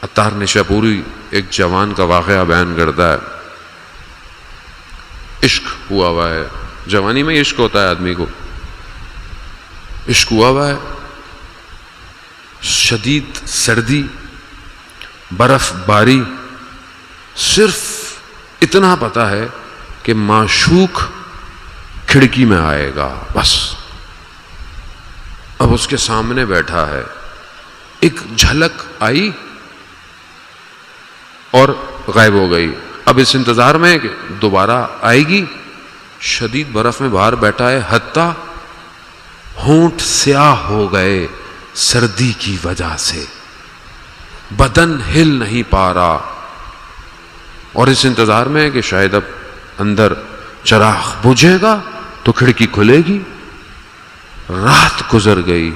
عطار نشاپوری ایک جوان کا واقعہ بیان کرتا ہے. عشق ہوا ہے، جوانی میں عشق ہوتا ہے، آدمی کو عشق ہوا ہے، شدید سردی، برف باری، صرف اتنا پتا ہے کہ معشوق کھڑکی میں آئے گا بس. اب اس کے سامنے بیٹھا ہے، ایک جھلک آئی اور غائب ہو گئی. اب اس انتظار میں ہے کہ دوبارہ آئے گی. شدید برف میں باہر بیٹھا ہے، حتیٰ ہونٹ سیاہ ہو گئے سردی کی وجہ سے، بدن ہل نہیں پا رہا، اور اس انتظار میں ہے کہ شاید اب اندر چراغ بجھے گا تو کھڑکی کھلے گی. رات گزر گئی،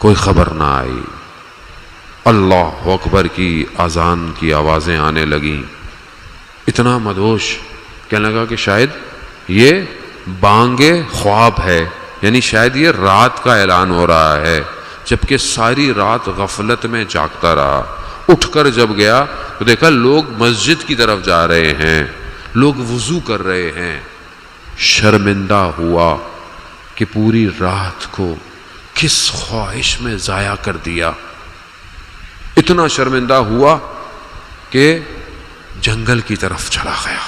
کوئی خبر نہ آئی. اللہ اکبر کی اذان کی آوازیں آنے لگیں. اتنا مدہوش، کہنے لگا کہ شاید یہ بانگ خواب ہے، یعنی شاید یہ رات کا اعلان ہو رہا ہے. جبکہ ساری رات غفلت میں جاگتا رہا. اٹھ کر جب گیا تو دیکھا لوگ مسجد کی طرف جا رہے ہیں، لوگ وضو کر رہے ہیں. شرمندہ ہوا کہ پوری رات کو کس خواہش میں ضائع کر دیا. اتنا شرمندہ ہوا کہ جنگل کی طرف چلا گیا.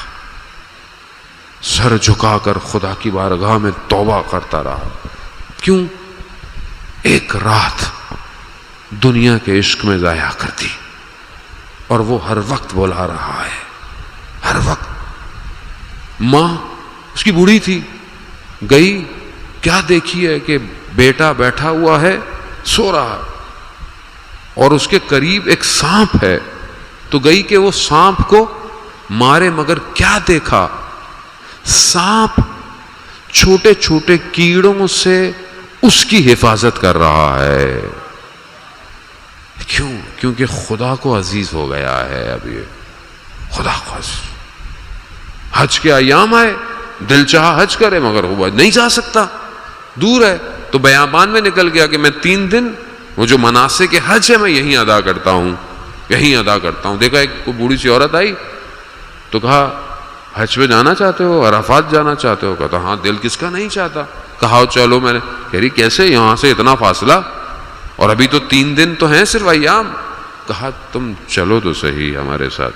سر جھکا کر خدا کی بارگاہ میں توبہ کرتا رہا. کیوں؟ ایک رات دنیا کے عشق میں ضائع کر دی، اور وہ ہر وقت بلا رہا ہے، ہر وقت. ماں اس کی بوڑھی تھی، گئی، کیا دیکھی ہے کہ بیٹا بیٹھا ہوا ہے، سو رہا ہے، اور اس کے قریب ایک سانپ ہے. تو گئی کہ وہ سانپ کو مارے، مگر کیا دیکھا؟ سانپ چھوٹے چھوٹے کیڑوں سے اس کی حفاظت کر رہا ہے. کیوں؟ کیونکہ خدا کو عزیز ہو گیا ہے. اب یہ خدا کو عزیز. حج کے ایام آئے، دل چاہا حج کرے، مگر وہ نہیں جا سکتا، دور ہے. تو بیابان میں نکل گیا کہ میں 3 دن وہ جو مناسک کے حج ہے میں یہیں ادا کرتا ہوں، یہیں ادا کرتا ہوں. دیکھا ایک بوڑھی سی عورت آئی تو کہا حج پہ جانا چاہتے ہو، عرفات جانا چاہتے ہو؟ کہتا ہاں، دل کس کا نہیں چاہتا. کہا چلو. میں نے کہہ رہی کیسے، یہاں سے اتنا فاصلہ، اور ابھی تو 3 دن تو ہیں صرف ایام. کہا تم چلو تو صحیح ہمارے ساتھ.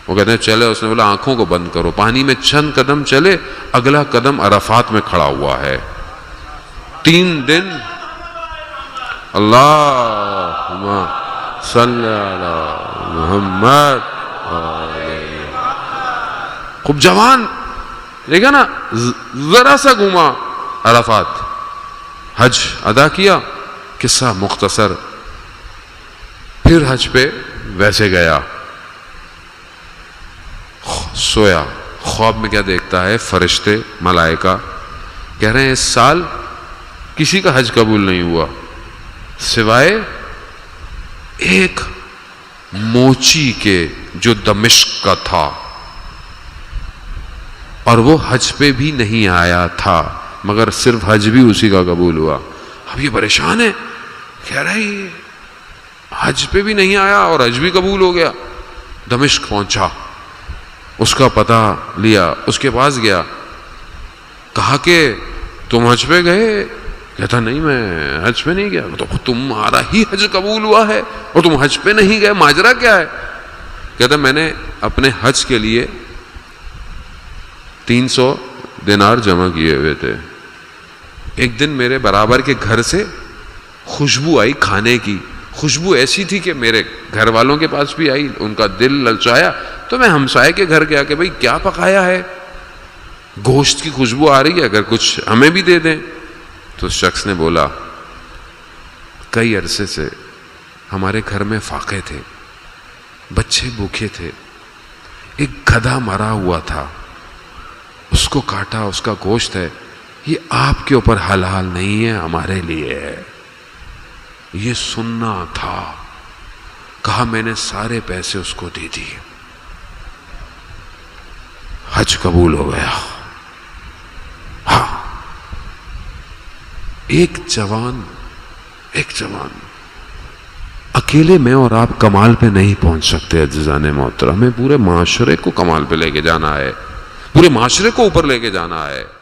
وہ کہتے ہیں چلے. اس نے بولا آنکھوں کو بند کرو. پانی میں چند قدم چلے، اگلا قدم عرفات میں کھڑا ہوا ہے. 3 دن. اللہم صلی علی محمد. خوب جوان، دیکھا نا، ذرا سا گھوما عرفات، حج ادا کیا. قصہ مختصر. پھر حج پہ ویسے گیا، سویا. خواب میں کیا دیکھتا ہے؟ فرشتے، ملائکہ کہہ رہے ہیں اس سال کسی کا حج قبول نہیں ہوا سوائے ایک موچی کے جو دمشق کا تھا، اور وہ حج پہ بھی نہیں آیا تھا، مگر صرف حج بھی اسی کا قبول ہوا. اب یہ پریشان ہے، کہہ رہا ہے یہ حج پہ بھی نہیں آیا اور حج بھی قبول ہو گیا. دمشق پہنچا، اس کا پتہ لیا، اس کے پاس گیا. کہا کہ تم حج پہ گئے؟ کہتا نہیں، میں حج پہ نہیں گیا. تو تمہارا ہی حج قبول ہوا ہے اور تم حج پہ نہیں گئے، ماجرا کیا ہے؟ کہتا میں نے اپنے حج کے لیے 300 دینار جمع کیے ہوئے تھے. ایک دن میرے برابر کے گھر سے خوشبو آئی کھانے کی. خوشبو ایسی تھی کہ میرے گھر والوں کے پاس بھی آئی، ان کا دل للچایا. تو میں ہمسائے کے گھر گیا کہ بھئی کیا پکایا ہے، گوشت کی خوشبو آ رہی ہے، اگر کچھ ہمیں بھی دے دیں. تو اس شخص نے بولا کئی عرصے سے ہمارے گھر میں فاقے تھے، بچے بھوکے تھے، ایک گدھا مرا ہوا تھا، اس کو کاٹا، اس کا گوشت ہے، یہ آپ کے اوپر حلال نہیں ہے، ہمارے لیے ہے. یہ سننا تھا. کہا میں نے سارے پیسے اس کو دے دیے، حج قبول ہو گیا. ہاں، ایک جوان اکیلے میں اور آپ کمال پہ نہیں پہنچ سکتے عزیزان محترم، ہمیں پورے معاشرے کو کمال پہ لے کے جانا ہے، پورے معاشرے کو اوپر لے کے جانا ہے۔